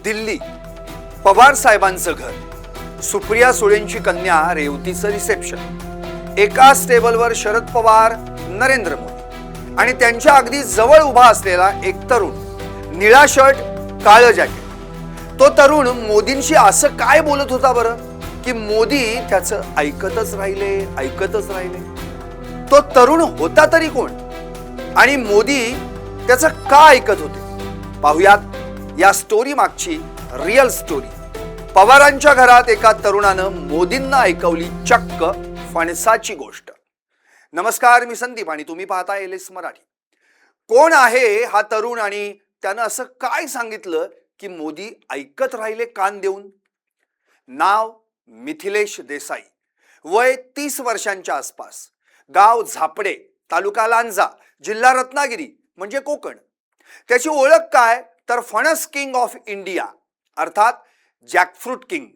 दिल्ली, पवार साहेबांचं घर, सुप्रिया सुळेंची कन्या रेवतीचं रिसेप्शन, एकाच टेबलवर शरद पवार, नरेंद्र मोदी आणि त्यांच्या अगदी जवळ उभा असलेला एक तरुण, निळा शर्ट, काळं जॅकेट। तो तरुण मोदींशी असं काय बोलत होता बरं की मोदी त्याचं ऐकतच राहिले। तो तरुण होता तरी कोण आणि मोदी त्याचं का ऐकत होते? पाहुयात या स्टोरी मागची रिअल स्टोरी। पवारांच्या घरात एका तरुणानं मोदींना ऐकवली चक्क फणसाची गोष्ट। नमस्कार, मी संदीप आणि तुम्ही पाहता एलएस मराठी। कोण आहे हा तरुण आणि त्यानं असं काय सांगितलं की मोदी ऐकत राहिले कान देऊन? नाव मिथिलेश देसाई, वय 30 वर्षांच्या आसपास, गाव झापडे, तालुका लांजा, जिल्हा रत्नागिरी म्हणजे कोकण। त्याची ओळख काय तर फणस किंग ऑफ इंडिया अर्थात जॅकफ्रूट किंग।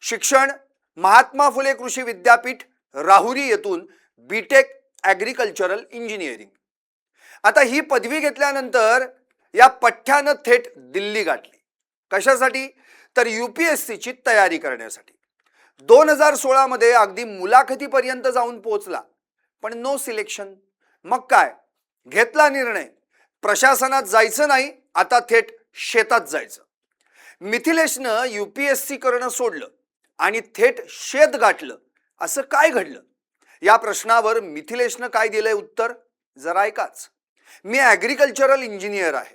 शिक्षण महात्मा फुले कृषी विद्यापीठ राहुरी येथून बीटेक ॲग्रिकल्चरल इंजिनिअरिंग। आता ही पदवी घेतल्यानंतर या पठ्ठ्यानं थेट दिल्ली गाठली। कशासाठी तर UPSCची तयारी करण्यासाठी। 2016 मध्ये अगदी मुलाखतीपर्यंत जाऊन पोहोचला, पण नो सिलेक्शन। मग काय घेतला निर्णय, प्रशासनात जायचं नाही, आता थेट शेतात जायचं। मिथिलेशनं UPSC करणं सोडलं आणि थेट शेत गाठलं। असं काय घडलं? या प्रश्नावर मिथिलेशनं काय दिलंय उत्तर जरा ऐकाच। मी ॲग्रिकल्चरल इंजिनियर आहे।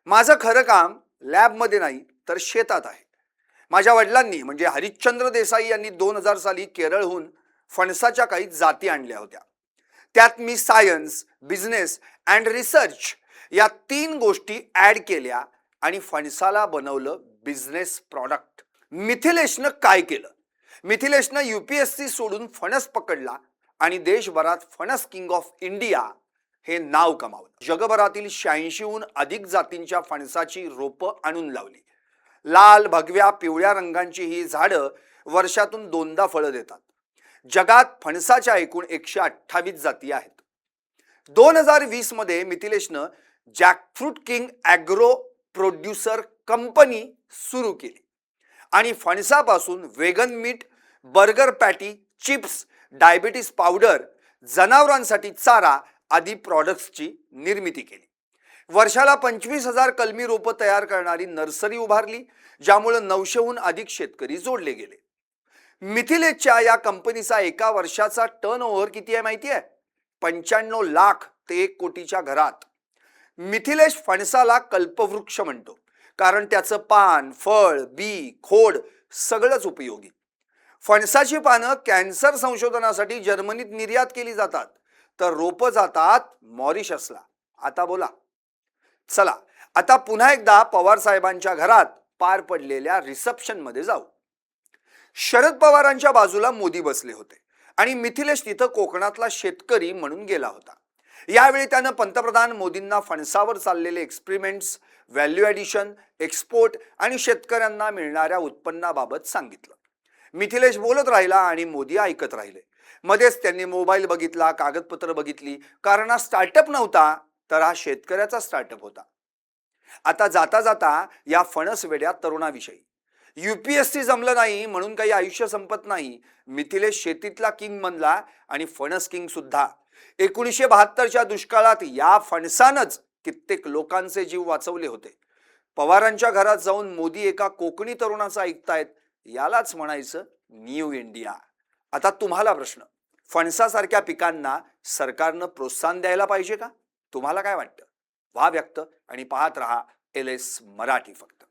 माझं खरं काम लॅबमध्ये नाही तर शेतात आहे। माझ्या वडिलांनी म्हणजे हरिश्चंद्र देसाई यांनी 2000 साली केरळहून फणसाच्या काही जाती आणल्या होत्या। त्यात मी सायन्स, बिझनेस अँड रिसर्च या 3 गोष्टी ऍड केल्या आणि फणसाला बनवलं बिझनेस प्रॉडक्ट। मिथिलेशनं काय केलं? मिथिलेशनं UPSC सोडून फणस पकडला आणि देशभरात फणस किंग ऑफ इंडिया हे नाव कमावलं। जगभरातील 86हून अधिक जातींच्या फणसाची रोपं आणून लावली। लाल, भगव्या, पिवळ्या रंगांची ही झाडं वर्षातून 2दा फळं देतात। जगात फणसाच्या एकूण 128 जाती आहेत। 2020 मध्ये मिथिलेशनं jackfruit king agro producer company सुरू केली आणि फणसापासून vegan meat, burger patty, chips, diabetes powder, जनावरांसाठी चारा आदी प्रॉडक्ट्सची निर्मिती केली। वर्षाला 25,000 कलमी रोपं तयार करणारी नर्सरी उभारली, ज्यामुळे 900हून अधिक शेतकरी जोडले गेले। मिथिलेशच्या या कंपनीचा एका वर्षाचा टर्नओव्हर किती आहे माहिती आहे? 95 लाख ते 1 कोटीच्या घरात। मिथिलेश फणसाला कल्पवृक्ष म्हणतो, कारण त्याचं पान, फळ, बी, खोड सगळंच उपयोगी। फणसाची पानं कॅन्सर संशोधनासाठी जर्मनीत निर्यात केली जातात, तर रोपं जातात मॉरिशसला। आता बोला, चला आता पुन्हा एकदा पवार साहेबांच्या घरात पार पडलेल्या रिसेप्शन मध्ये जाऊ। शरद पवारांच्या बाजूला मोदी बसले होते आणि मिथिलेश तिथं कोकणातला शेतकरी म्हणून गेला होता। यावेळी त्यानं पंतप्रधान मोदींना फणसावर चाललेले एक्सपेरिमेंट्स, व्हॅल्यू ॲडिशन, एक्सपोर्ट आणि शेतकऱ्यांना मिळणाऱ्या उत्पन्नाबाबत सांगितलं। मिथिलेश बोलत राहिला आणि मोदी ऐकत राहिले। मध्येच त्यांनी मोबाईल बघितला, कागदपत्र बघितली, कारण हा स्टार्टअप नव्हता तर हा शेतकऱ्याचा स्टार्टअप होता। आता जाता जाता या फणस वेड्या तरुणाविषयी, UPSC जमलं नाही म्हणून काही आयुष्य संपत नाही। मिथिलेश शेतीतला किंग बनला आणि फणस किंग सुद्धा। 1972च्या दुष्काळात या फणसानंच कित्येक लोकांचे जीव वाचवले होते। पवारांच्या घरात जाऊन मोदी एका कोकणी तरुणाचं ऐकतायत, यालाच म्हणायचं न्यू इंडिया। आता तुम्हाला प्रश्न, फणसासारख्या पिकांना सरकारनं प्रोत्साहन द्यायला पाहिजे का? तुम्हाला काय वाटतं? व्हा व्यक्त आणि पाहत रहा LS मराठी फक्त।